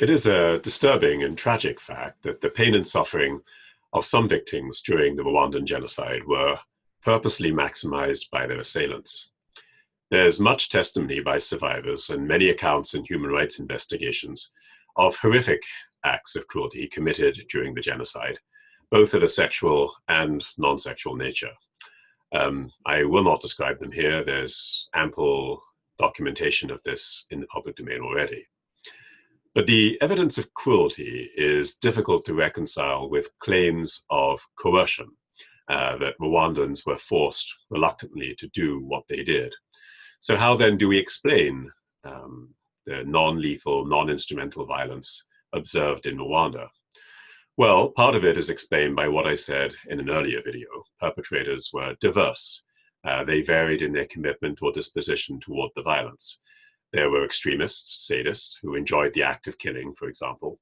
It is a disturbing and tragic fact that the pain and suffering of some victims during the Rwandan genocide were purposely maximized by their assailants. There's much testimony by survivors and many accounts in human rights investigations of horrific acts of cruelty committed during the genocide, both of a sexual and non-sexual nature. I will not describe them here. There's ample documentation of this in the public domain already. But the evidence of cruelty is difficult to reconcile with claims of coercion, that Rwandans were forced reluctantly to do what they did. So how then do we explain the non-lethal, non-instrumental violence observed in Rwanda? Well, part of it is explained by what I said in an earlier video. Perpetrators were diverse. They varied in their commitment or disposition toward the violence. There were extremists, sadists, who enjoyed the act of killing, for example.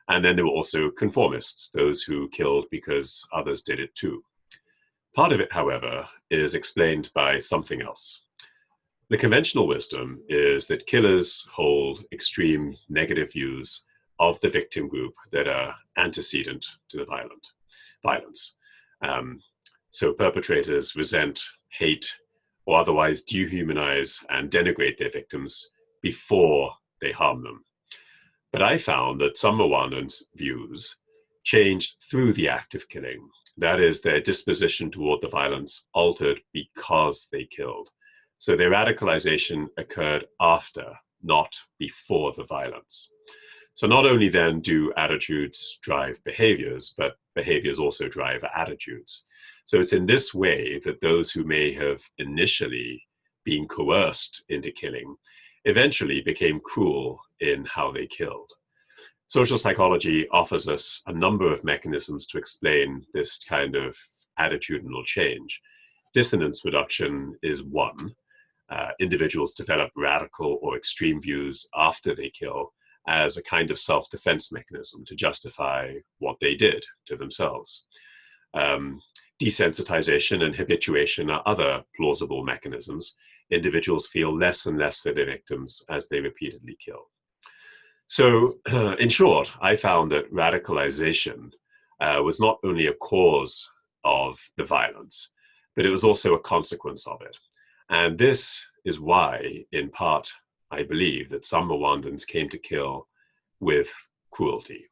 And then there were also conformists, those who killed because others did it too. Part of it, however, is explained by something else. The conventional wisdom is that killers hold extreme negative views of the victim group that are antecedent to the violence. So perpetrators resent, hate, or otherwise dehumanize and denigrate their victims before they harm them. But I found that some Rwandans' views changed through the act of killing. That is, their disposition toward the violence altered because they killed. So their radicalization occurred after, not before the violence. So not only then do attitudes drive behaviors, but behaviors also drive attitudes. So it's in this way that those who may have initially been coerced into killing eventually became cruel in how they killed. Social psychology offers us a number of mechanisms to explain this kind of attitudinal change. Dissonance reduction is one. Individuals develop radical or extreme views after they kill as a kind of self-defense mechanism to justify what they did to themselves. Desensitization and habituation are other plausible mechanisms. Individuals feel less and less for their victims as they repeatedly kill. So in short, I found that radicalization was not only a cause of the violence, but it was also a consequence of it. And this is why, in part, I believe that some Rwandans came to kill with cruelty.